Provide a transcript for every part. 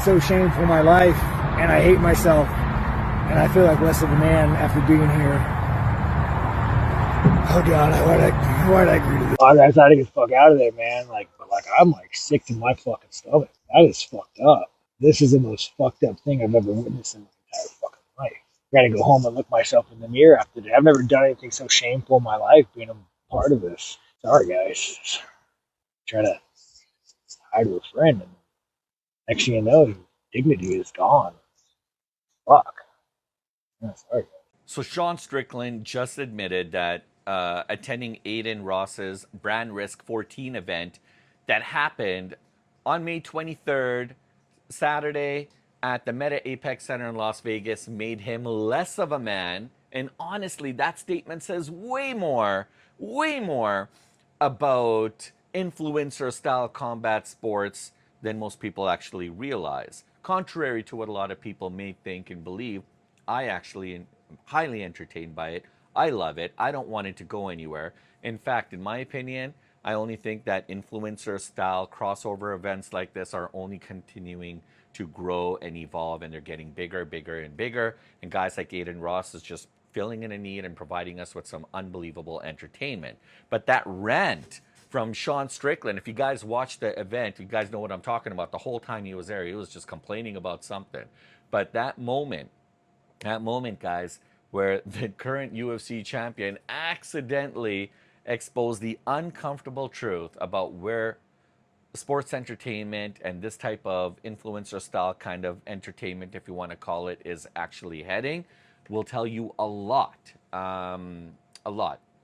so shameful in my life, and I hate myself, and I feel like less of a man after being here. Oh God, why'd I agree to this? I thought to get the fuck out of there, man. I'm sick to my fucking stomach. That is fucked up. This is the most fucked up thing I've ever witnessed in my entire fucking life. I gotta go home and look myself in the mirror after that. I've never done anything so shameful in my life being a part of this. Sorry, guys. Try to hide with a friend, and next thing you know, your dignity is gone. Fuck. Yeah, sorry, guys. So Sean Strickland just admitted that attending Adin Ross's Brand Risk 14 event that happened on May 23rd, Saturday, at the Meta Apex Center in Las Vegas made him less of a man. And honestly, that statement says way more about influencer-style combat sports than most people actually realize. Contrary to what a lot of people may think and believe, I actually am highly entertained by it. I love it. I don't want it to go anywhere. In fact, in my opinion, I only think that influencer-style crossover events like this are only continuing to grow and evolve, and they're getting bigger, bigger, and bigger. And guys like Adin Ross is just filling in a need and providing us with some unbelievable entertainment. But that rant from Sean Strickland, if you guys watched the event, you guys know what I'm talking about. The whole time he was there, he was just complaining about something. But that moment, guys, where the current UFC champion accidentally exposed the uncomfortable truth about where sports entertainment and this type of influencer style kind of entertainment, if you want to call it, is actually heading, will tell you a lot,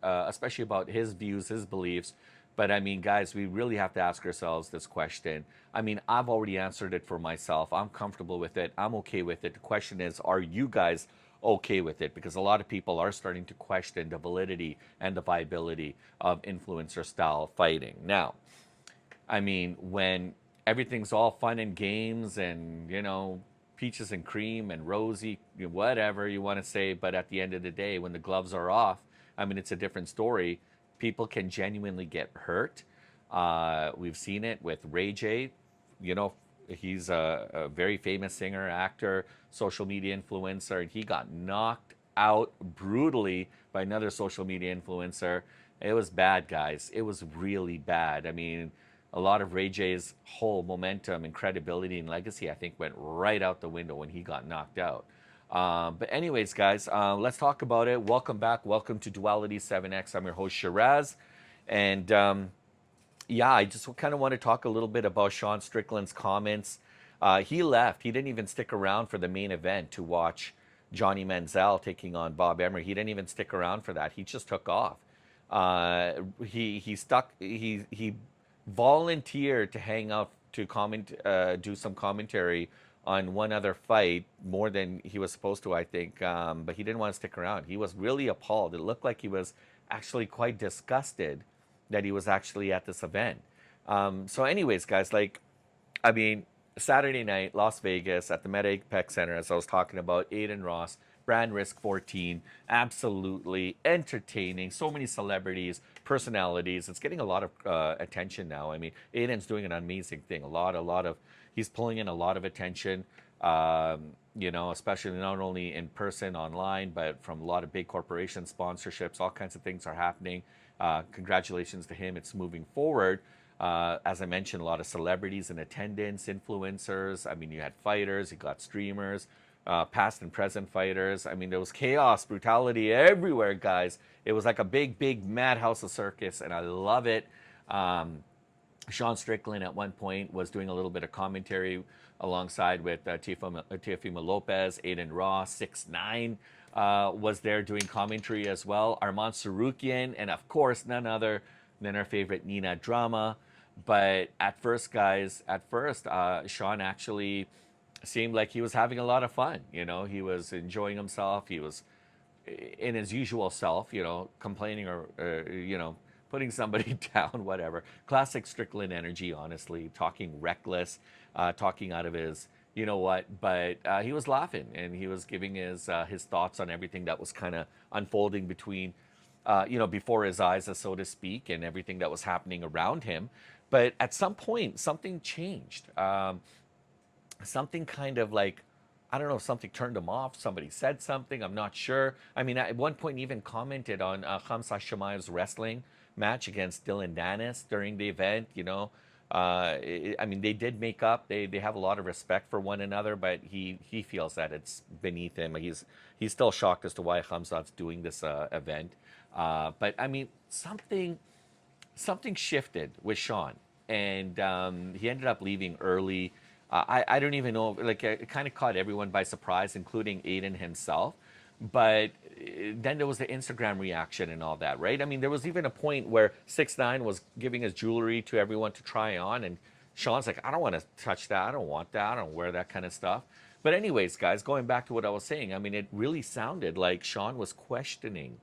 especially about his views, his beliefs. But I mean, guys, we really have to ask ourselves this question. I mean, I've already answered it for myself. I'm comfortable with it. I'm okay with it. The question is, are you guys okay with it? Because a lot of people are starting to question the validity and the viability of influencer style fighting. Now, I mean, when everything's all fun and games and, peaches and cream and rosy, whatever you want to say, but at the end of the day, when the gloves are off, I mean, it's a different story. People can genuinely get hurt. We've seen it with Ray J. He's a very famous singer, actor, social media influencer, and he got knocked out brutally by another social media influencer. It was bad, guys. It was really bad. I mean, a lot of Ray J's whole momentum and credibility and legacy, I think, went right out the window when he got knocked out. But anyways, guys, let's talk about it. Welcome back. Welcome to Duality 7X. I'm your host, Shiraz. And I just kind of want to talk a little bit about Sean Strickland's comments. He left. He didn't even stick around for the main event to watch Johnny Manziel taking on Bob Emery. He didn't even stick around for that. He just took off. He volunteered to hang out to do some commentary on one other fight, more than he was supposed to, I think, but he didn't want to stick around. He was really appalled. It looked like he was actually quite disgusted that he was actually at this event. So anyways, guys, Saturday night, Las Vegas, at the Meta Apex Center, as I was talking about, Adin Ross, Brand Risk 14, absolutely entertaining. So many celebrities, personalities. It's getting a lot of attention now. I mean, Adin's doing an amazing thing. He's pulling in a lot of attention, especially not only in person, online, but from a lot of big corporations, sponsorships, all kinds of things are happening. Congratulations to him. It's moving forward. As I mentioned, a lot of celebrities in attendance, influencers. I mean, you had fighters, you got streamers, past and present fighters. I mean, there was chaos, brutality everywhere, guys. It was like a big, big madhouse of circus, and I love it. Sean Strickland at one point was doing a little bit of commentary alongside with Teofimo Lopez, Adin Ross, 6ix9ine was there doing commentary as well. Arman Tsarukyan, and of course, none other than our favorite Nina Drama. But at first, guys, Sean actually seemed like he was having a lot of fun. He was enjoying himself. He was in his usual self, complaining or, putting somebody down, whatever. Classic Strickland energy, honestly, talking reckless, talking out of his, but he was laughing, and he was giving his thoughts on everything that was kind of unfolding between, before his eyes, so to speak, and everything that was happening around him. But at some point, something changed. something kind of like, I don't know if something turned him off. Somebody said something. I'm not sure. I mean, at one point, he even commented on Khamzat Chimaev's wrestling match against Dillon Danis during the event. I mean, they did make up. They have a lot of respect for one another, but he feels that it's beneath him. He's still shocked as to why Khamzat's doing this event. But I mean, something shifted with Sean, and he ended up leaving early. I don't even know, like it kind of caught everyone by surprise, including Adin himself. But then there was the Instagram reaction and all that, right? I mean, there was even a point where 6ix9ine was giving his jewelry to everyone to try on, and Sean's like, I don't want to touch that. I don't want that. I don't wear that kind of stuff. But anyways, guys, going back to what I was saying, I mean, it really sounded like Sean was questioning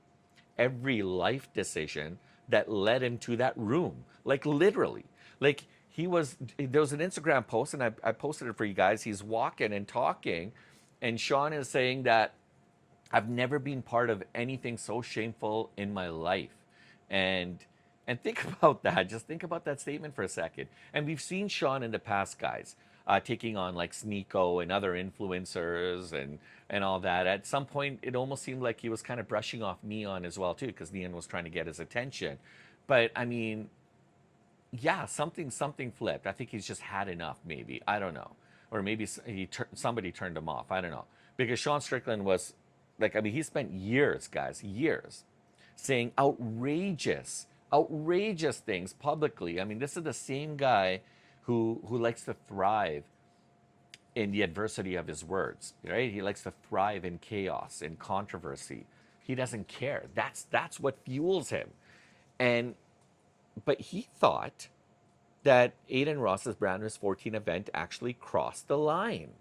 every life decision that led him to that room. Like literally. Like there was an Instagram post, and I posted it for you guys. He's walking and talking, and Sean is saying that I've never been part of anything so shameful in my life. And and think about that. Just think about that statement for a second. And we've seen Sean in the past, guys, taking on like Sneeko and other influencers and all that. At some point, it almost seemed like he was kind of brushing off Neon as well too, because Neon was trying to get his attention. But I mean, yeah, something flipped. I think he's just had enough, maybe. I don't know, or maybe somebody turned him off. I don't know, because Sean Strickland was like, I mean, he spent years, guys, years, saying outrageous things publicly. I mean, this is the same guy who likes to thrive in the adversity of his words, right? He likes to thrive in chaos, in controversy. He doesn't care. That's what fuels him. And but he thought that Adin Ross's Branders 14 event actually crossed the line.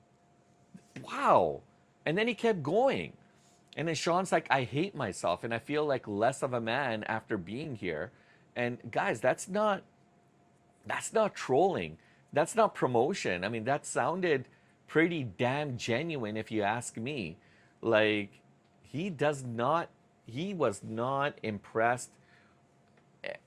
Wow. And then he kept going. And then Sean's like, I hate myself and I feel like less of a man after being here. And guys, that's not trolling. That's not promotion. I mean, that sounded pretty damn genuine if you ask me. Like he does not he was not impressed.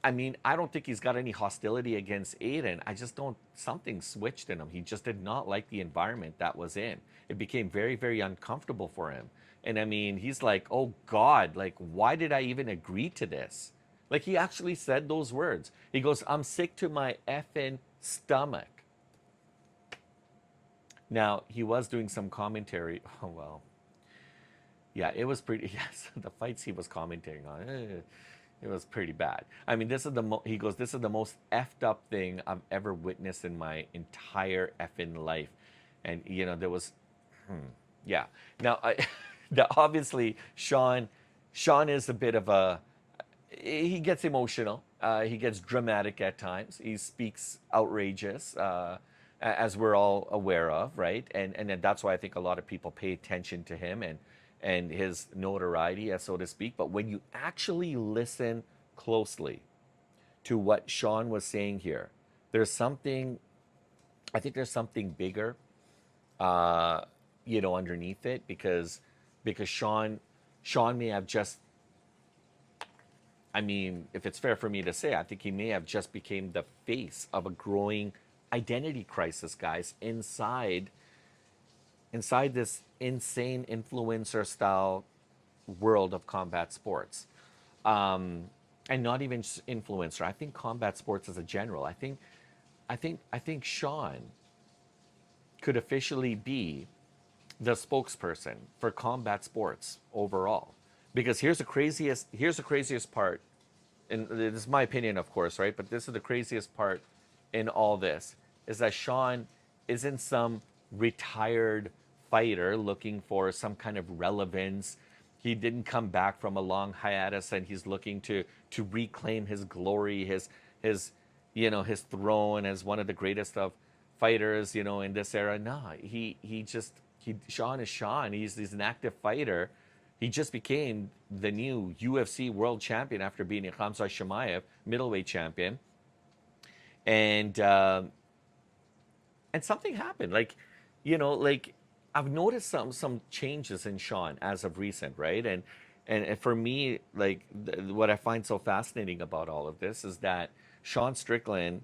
I mean, I don't think he's got any hostility against Aiden. I just don't, something switched in him. He just did not like the environment that was in. It became very, very uncomfortable for him. And I mean, he's like, oh God, like, why did I even agree to this? Like, he actually said those words. He goes, I'm sick to my effing stomach. Now, he was doing some commentary. Oh, well. Yeah, it was pretty, yes, the fights he was commentating on. It was pretty bad. I mean, he goes, this is the most effed up thing I've ever witnessed in my entire effing life. And, there was, yeah. Now, obviously, Sean is a bit of he gets emotional. He gets dramatic at times. He speaks outrageous, as we're all aware of, right? And that's why I think a lot of people pay attention to him and his notoriety, so to speak. But when you actually listen closely to what Sean was saying here, there's something, I think there's something bigger, underneath it, because Sean may have just, I mean, if it's fair for me to say, I think he may have just became the face of a growing identity crisis, guys, inside this insane influencer style world of combat sports. And not even influencer. I think combat sports as a general. I think Sean could officially be the spokesperson for combat sports overall. Because here's the craziest part, and this is my opinion, of course, right? But this is the craziest part in all this, is that Sean isn't some retired fighter looking for some kind of relevance. He didn't come back from a long hiatus and he's looking to reclaim his glory, his throne as one of the greatest of fighters, in this era. No, Sean is Sean. He's an active fighter. He just became the new UFC world champion after beating Khamzat Chimaev, middleweight champion. And something happened. Like I've noticed some changes in Sean as of recent, right? And for me, like what I find so fascinating about all of this is that Sean Strickland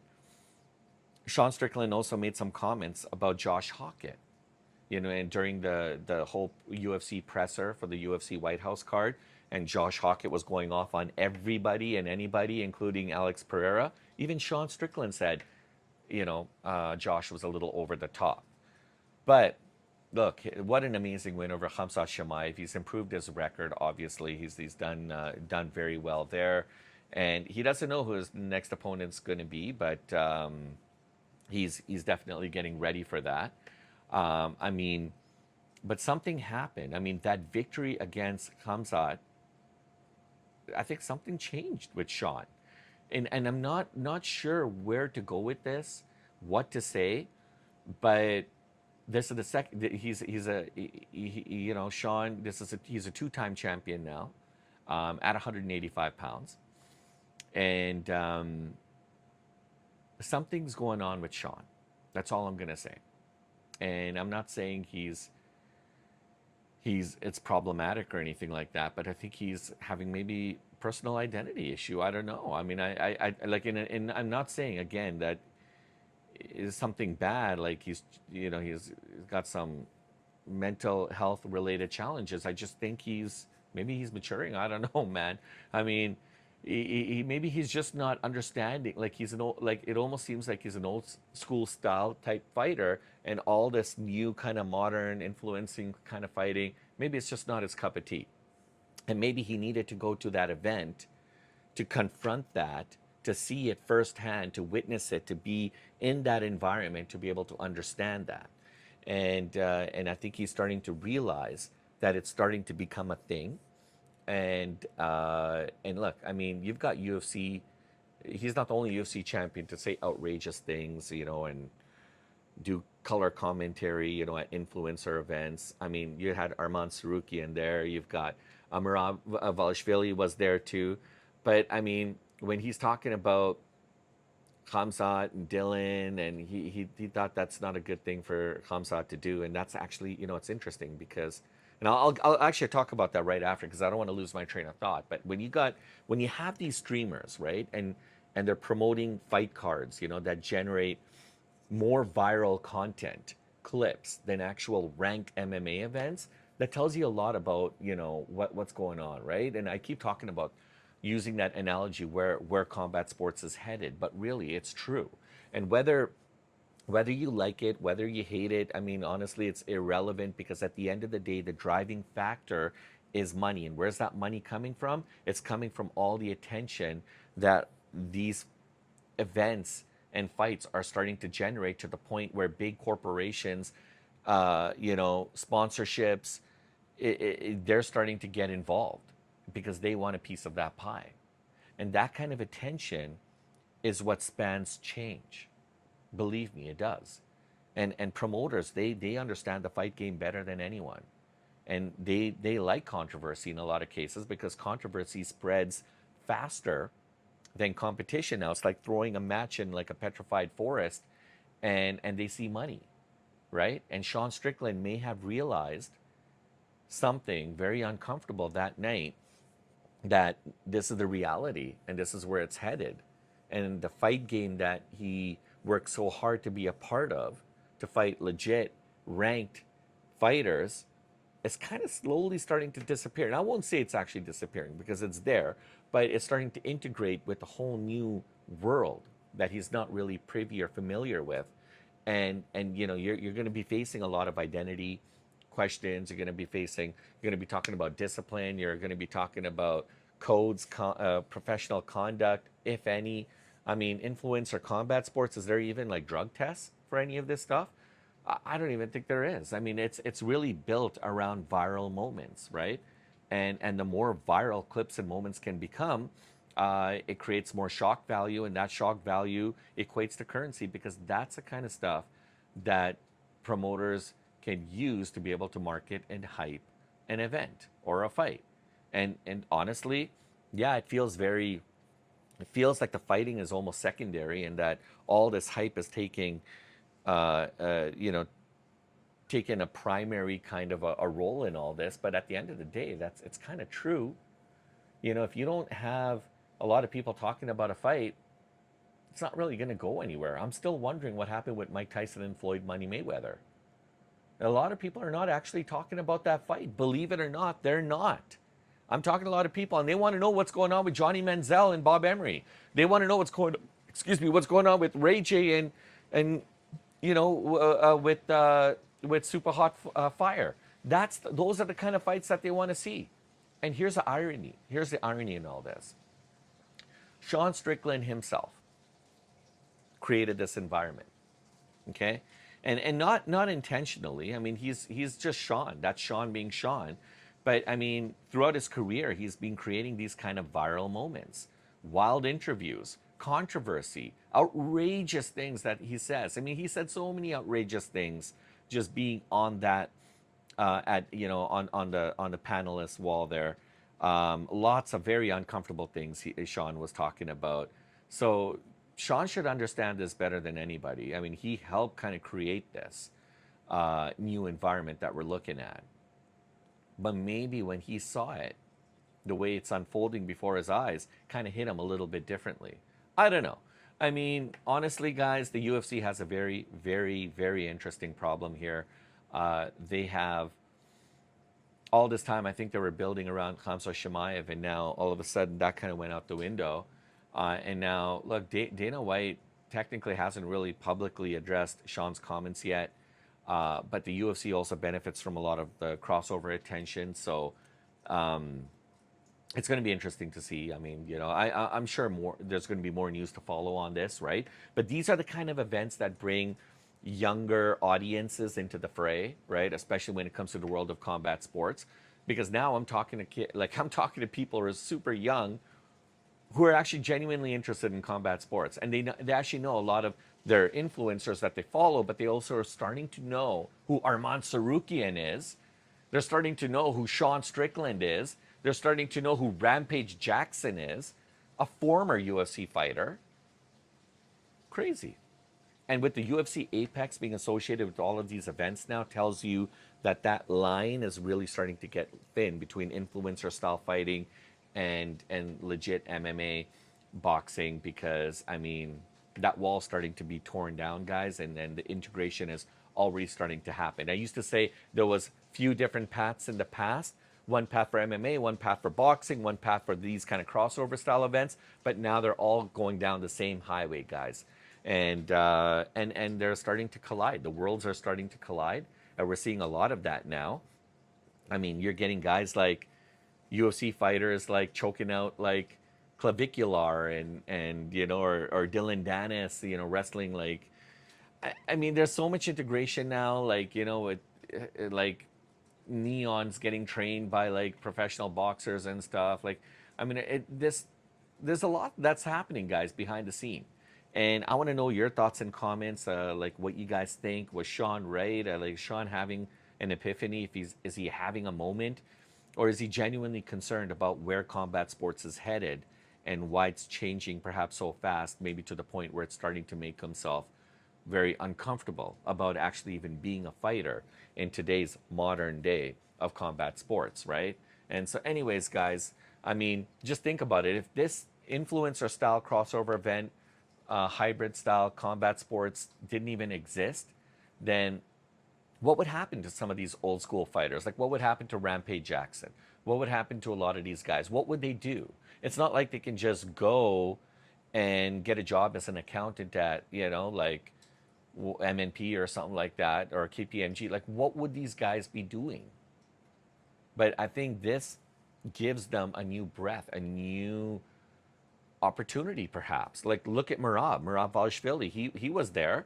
Sean Strickland also made some comments about Josh Hockett, and during the whole UFC presser for the UFC White House card, and Josh Hockett was going off on everybody and anybody, including Alex Pereira. Even Sean Strickland said, Josh was a little over the top. But look, what an amazing win over Khamzat Chimaev. He's improved his record. Obviously, he's done very well there, and he doesn't know who his next opponent's going to be, but he's definitely getting ready for that. I mean, but something happened. I mean, that victory against Khamzat, I think something changed with Sean, and I'm not sure where to go with this, what to say, but this is the second. He's a Sean. He's a two-time champion now, at 185 pounds, and something's going on with Sean. That's all I'm gonna say. And I'm not saying it's problematic or anything like that, but I think he's having maybe personal identity issue. I don't know. I mean, I like in I'm not saying again that is something bad. Like he's got some mental health related challenges. I just think maybe he's maturing. I don't know, man. I mean, maybe he's just not understanding. Like he's an old, like it almost seems like he's an old school style type fighter, and all this new kind of modern influencing kind of fighting. Maybe it's just not his cup of tea, and maybe he needed to go to that event to confront that, to see it firsthand, to witness it, to be in that environment, to be able to understand that. And I think he's starting to realize that it's starting to become a thing. And look, I mean, you've got UFC. He's not the only UFC champion to say outrageous things, and do color commentary, at influencer events. I mean, you had Arman Tsarukyan there. You've got Amirav Valishvili was there too. But I mean, when he's talking about Khamzat and Dillon, and he thought that's not a good thing for Khamzat to do, and that's actually, it's interesting because, and I'll actually talk about that right after because I don't want to lose my train of thought. But when you have these streamers, right, and they're promoting fight cards, that generate more viral content clips than actual ranked MMA events, that tells you a lot about what's going on, right? And I keep talking about using that analogy where combat sports is headed, but really it's true. And whether you like it, whether you hate it, I mean, honestly, it's irrelevant because at the end of the day, the driving factor is money. And where's that money coming from? It's coming from all the attention that these events and fights are starting to generate to the point where big corporations, sponsorships, they're starting to get involved because they want a piece of that pie. And that kind of attention is what spans change. Believe me, it does. And promoters, they understand the fight game better than anyone. And they like controversy in a lot of cases because controversy spreads faster than competition. Now it's like throwing a match in like a petrified forest, and they see money, right? And Sean Strickland may have realized something very uncomfortable that night, that this is the reality and this is where it's headed. And the fight game that he worked so hard to be a part of, to fight legit ranked fighters, is kind of slowly starting to disappear. And I won't say it's actually disappearing because it's there, but it's starting to integrate with a whole new world that he's not really privy or familiar with. And you're going to be facing a lot of identity questions. You're going to be talking about discipline. You're going to be talking about codes, professional conduct, if any. I mean, influencer combat sports, is there even like drug tests for any of this stuff? I don't even think there is. I mean, it's really built around viral moments, right? And the more viral clips and moments can become, it creates more shock value, and that shock value equates to currency because that's the kind of stuff that promoters can use to be able to market and hype an event or a fight. And honestly, yeah, it feels like the fighting is almost secondary, and that all this hype is taking taken a primary kind of a role in all this. But at the end of the day, it's kind of true. If you don't have a lot of people talking about a fight, it's not really going to go anywhere. I'm still wondering what happened with Mike Tyson and Floyd Money Mayweather. A lot of people are not actually talking about that fight. Believe it or not, they're not. I'm talking to a lot of people, and they want to know what's going on with Johnny Manziel and Bob Emery. They want to know what's going on with Ray J and with Super Hot Fire. Those are the kind of fights that they want to see. And here's the irony. Here's the irony in all this. Sean Strickland himself created this environment. Okay? And not intentionally. I mean, he's just Sean. That's Sean being Sean. But I mean, throughout his career, he's been creating these kind of viral moments, wild interviews, controversy, outrageous things that he says. I mean, he said so many outrageous things just being on that on the panelist wall there. Lots of very uncomfortable things Sean was talking about. So Sean should understand this better than anybody. I mean, he helped kind of create this new environment that we're looking at. But maybe when he saw it, the way it's unfolding before his eyes kind of hit him a little bit differently. I don't know. I mean, honestly, guys, the UFC has a very, very, very interesting problem here. They have all this time, I think they were building around Khamzat Chimaev, and now all of a sudden that kind of went out the window. And now, look, Dana White technically hasn't really publicly addressed Sean's comments yet. But the UFC also benefits from a lot of the crossover attention. So it's going to be interesting to see. I mean, I'm sure there's going to be more news to follow on this, right? But these are the kind of events that bring younger audiences into the fray, right? Especially when it comes to the world of combat sports. Because now I'm talking to people who are super young who are actually genuinely interested in combat sports. And they actually know a lot of their influencers that they follow, but they also are starting to know who Arman Tsarukyan is. They're starting to know who Sean Strickland is. They're starting to know who Rampage Jackson is, a former UFC fighter. Crazy. And with the UFC Apex being associated with all of these events now tells you that line is really starting to get thin between influencer style fighting and legit MMA boxing, because I mean that wall's starting to be torn down, guys, and then the integration is already starting to happen. I used to say there was few different paths in the past. One path for MMA, one path for boxing, one path for these kind of crossover style events, but now they're all going down the same highway, guys. And they're starting to collide. The worlds are starting to collide. And we're seeing a lot of that now. I mean, you're getting guys like UFC fighters like choking out like clavicular and or Dillon Danis, wrestling like. I mean, there's so much integration now. Like like Neon's getting trained by like professional boxers and stuff. Like, I mean, there's a lot that's happening, guys, behind the scene. And I want to know your thoughts and comments, like what you guys think. Was Sean right? Like Sean having an epiphany? Is he having a moment, or is he genuinely concerned about where combat sports is headed and why it's changing perhaps so fast, maybe to the point where it's starting to make himself very uncomfortable about actually even being a fighter in today's modern day of combat sports, right? And so, anyways, guys, I mean, just think about it. If this influencer style crossover event, hybrid style combat sports didn't even exist, then what would happen to some of these old school fighters? Like, what would happen to Rampage Jackson? What would happen to a lot of these guys? What would they do? It's not like they can just go and get a job as an accountant at, like MNP or something like that, or KPMG. Like, what would these guys be doing? But I think this gives them a new breath, a new opportunity, perhaps. Like, look at Merab Valishvili. He was there,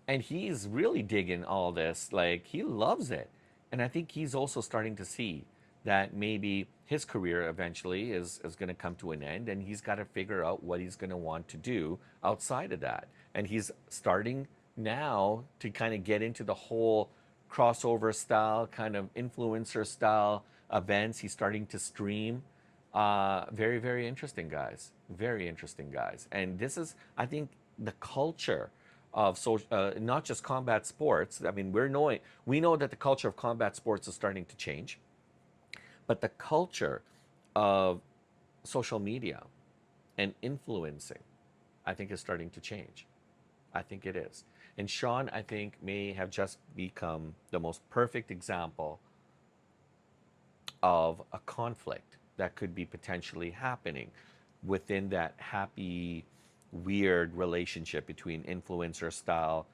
and he's really digging all this. Like, he loves it. And I think he's also starting to see that maybe his career eventually is going to come to an end, and he's got to figure out what he's going to want to do outside of that. And he's starting now to kind of get into the whole crossover style, kind of influencer style events. He's starting to stream. Very, very interesting, guys. Very interesting, guys. And this is, I think, the culture of not just combat sports. I mean, we know that the culture of combat sports is starting to change, but the culture of social media and influencing I think is starting to change. I think it is. And Sean, I think, may have just become the most perfect example of a conflict that could be potentially happening within that happy, weird relationship between influencer style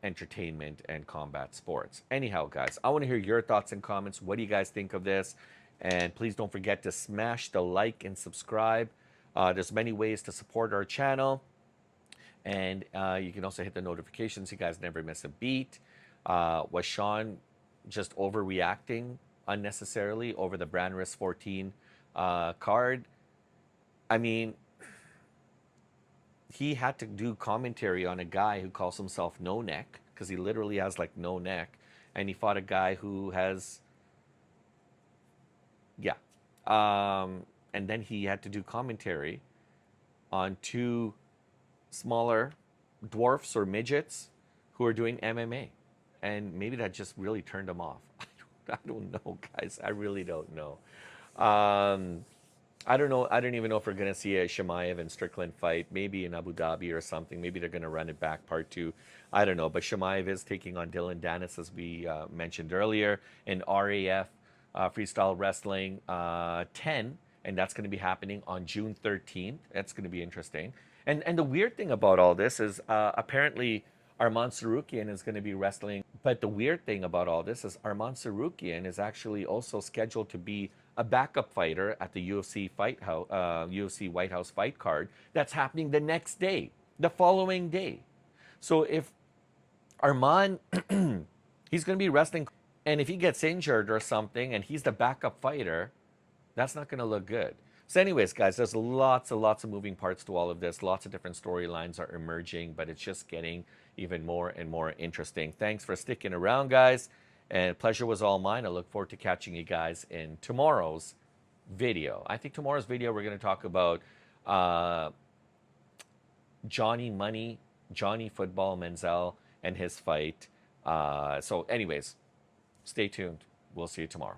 entertainment and combat sports. Anyhow, guys, I want to hear your thoughts and comments. What do you guys think of this? And please don't forget to smash the like and subscribe. There's many ways to support our channel. And you can also hit the notifications so you guys never miss a beat. Was Sean just overreacting unnecessarily over the Brand Risk 14 card? I mean, he had to do commentary on a guy who calls himself No Neck, because he literally has like no neck, and he fought a guy who has, yeah. And then he had to do commentary on two smaller dwarfs or midgets who are doing MMA. And maybe that just really turned him off. I don't know, guys. I really don't know. I don't know. I don't even know if we're going to see a Chimaev and Strickland fight, maybe in Abu Dhabi or something. Maybe they're going to run it back part two. I don't know. But Chimaev is taking on Dillon Danis, as we mentioned earlier, in RAF Freestyle Wrestling 10. And that's going to be happening on June 13th. That's going to be interesting. And the weird thing about all this is apparently Arman Tsarukyan is going to be wrestling. But the weird thing about all this is Arman Tsarukyan is actually also scheduled to be a backup fighter at the UFC UFC White House fight card that's happening the next day, the following day. So if Arman, he's going to be wrestling, and if he gets injured or something and he's the backup fighter, that's not going to look good. So anyways, guys, there's lots and lots of moving parts to all of this. Lots of different storylines are emerging, but it's just getting even more and more interesting. Thanks for sticking around, guys. And pleasure was all mine. I look forward to catching you guys in tomorrow's video. I think tomorrow's video, we're going to talk about Johnny Money, Johnny Football Menzel, and his fight. So anyways, stay tuned. We'll see you tomorrow.